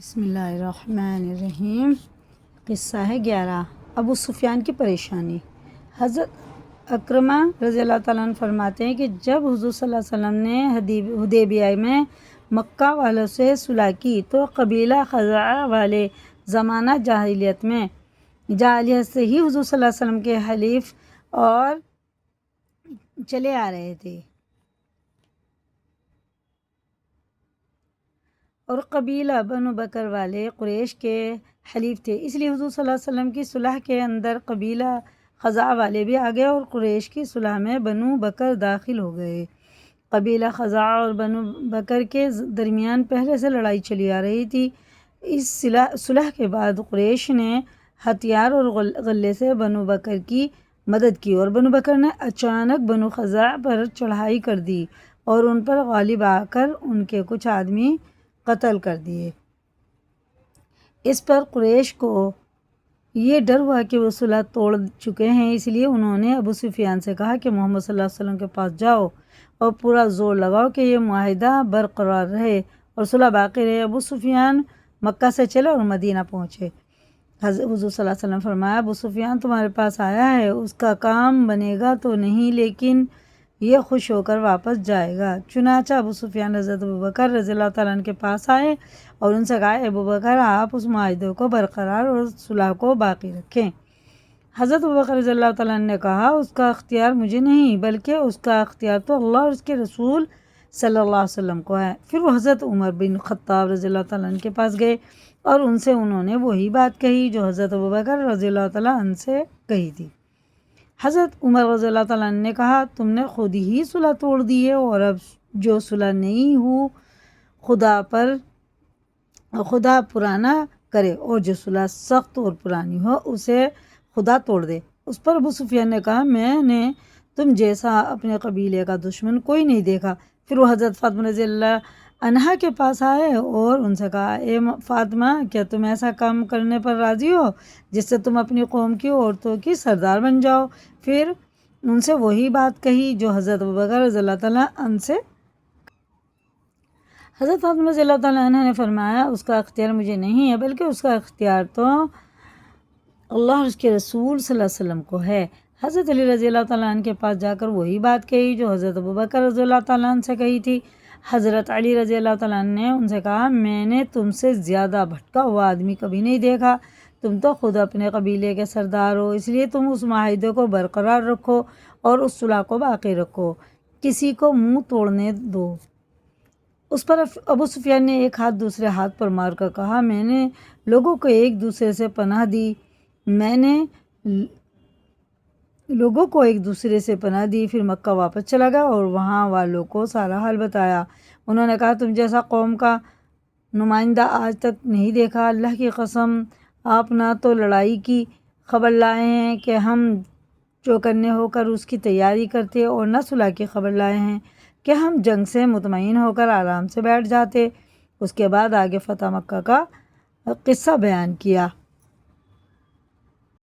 بسم اللہ الرحمن الرحیم۔ قصہ ہے 11 ابو سفیان کی پریشانی۔ حضرت اکرمہ رضی اللہ تعالیٰ عنہ فرماتے ہیں کہ جب حضور صلی اللہ علیہ وسلم نے حدیبیہ میں مکہ والوں سے صلح کی تو قبیلہ خزاعہ والے زمانہ جاہلیت سے ہی حضور صلی اللہ علیہ وسلم کے حلیف اور چلے آ رہے تھے، اور قبیلہ بنو بکر والے قریش کے حلیف تھے، اس لیے حضور صلی اللہ علیہ وسلم کی صلح کے اندر قبیلہ خزاعہ والے بھی آ گئے اور قریش کی صلح میں بنو بکر داخل ہو گئے۔ قبیلہ خزاعہ اور بنو بکر کے درمیان پہلے سے لڑائی چلی آ رہی تھی۔ اس صلح کے بعد قریش نے ہتھیار اور غلے سے بنو بکر کی مدد کی، اور بنو بکر نے اچانک بنو خزاعہ پر چڑھائی کر دی اور ان پر غالب آ کر ان کے کچھ آدمی قتل کر دیے۔ اس پر قریش کو یہ ڈر ہوا کہ وہ صلح توڑ چکے ہیں، اس لیے انہوں نے ابو سفیان سے کہا کہ محمد صلی اللہ علیہ وسلم کے پاس جاؤ اور پورا زور لگاؤ کہ یہ معاہدہ برقرار رہے اور صلح باقی رہے۔ ابو سفیان مکہ سے چلے اور مدینہ پہنچے۔ حضور صلی اللہ علیہ وسلم فرمایا، ابو سفیان تمہارے پاس آیا ہے، اس کا کام بنے گا تو نہیں، لیکن یہ خوش ہو کر واپس جائے گا۔ چنانچہ ابو سفیان حضرت ابوبکر رضی اللہ تعالیٰ عنہ کے پاس آئے اور ان سے کہا، ابوبکر آپ اس معاہدے کو برقرار اور صلح کو باقی رکھیں۔ حضرت ابوبکر رضی اللہ تعالیٰ عنہ نے کہا، اس کا اختیار مجھے نہیں بلکہ اس کا اختیار تو اللہ اور اس کے رسول صلی اللہ علیہ وسلم کو ہے۔ پھر وہ حضرت عمر بن خطاب رضی اللہ تعالیٰ عنہ کے پاس گئے اور ان سے انہوں نے وہی بات کہی جو حضرت ابوبکر رضی اللہ تعالیٰ عنہ سے کہی تھی۔ حضرت عمر رضی اللہ تعالیٰ عنہ نے کہا، تم نے خود ہی صلح توڑ دی ہے، اور اب جو صلح نہیں ہو خدا پرانا کرے، اور جو صلح سخت اور پرانی ہو اسے خدا توڑ دے۔ اس پر ابو سفیان نے کہا، میں نے تم جیسا اپنے قبیلے کا دشمن کوئی نہیں دیکھا۔ پھر وہ حضرت فاطمہ رضی اللہ عنہا کے پاس آئے اور ان سے کہا، اے فاطمہ، کیا تم ایسا کام کرنے پر راضی ہو جس سے تم اپنی قوم کی عورتوں کی سردار بن جاؤ؟ پھر ان سے وہی بات کہی جو حضرت ابوبکر رضی اللہ تعالیٰ عنہ سے۔ حضرت فاطمہ رضی اللہ تعالیٰ عنہ نے فرمایا، اس کا اختیار مجھے نہیں ہے بلکہ اس کا اختیار تو اللہ اور اس کے رسول صلی اللہ علیہ وسلم کو ہے۔ حضرت علی رضی اللہ تعالیٰ عنہ کے پاس جا کر وہی بات کہی جو حضرت ابوبکر رضی اللہ تعالیٰ عنہ سے کہی تھی۔ حضرت علی رضی اللہ تعالیٰ عنہ نے ان سے کہا، میں نے تم سے زیادہ بھٹکا ہوا آدمی کبھی نہیں دیکھا، تم تو خود اپنے قبیلے کے سردار ہو، اس لیے تم اس معاہدے کو برقرار رکھو اور اس صلح کو باقی رکھو، کسی کو منہ توڑنے دو۔ اس پر ابو سفیان نے ایک ہاتھ دوسرے ہاتھ پر مار کر کہا، میں نے لوگوں کو ایک دوسرے سے پناہ دی، پھر مکہ واپس چلا گیا اور وہاں والوں کو سارا حال بتایا۔ انہوں نے کہا، تم جیسا قوم کا نمائندہ آج تک نہیں دیکھا، اللہ کی قسم آپ نہ تو لڑائی کی خبر لائے ہیں کہ ہم چوکنے ہو کر اس کی تیاری کرتے، اور نہ صلح کی خبر لائے ہیں کہ ہم جنگ سے مطمئن ہو کر آرام سے بیٹھ جاتے۔ اس کے بعد آگے فتح مکہ کا قصہ بیان کیا۔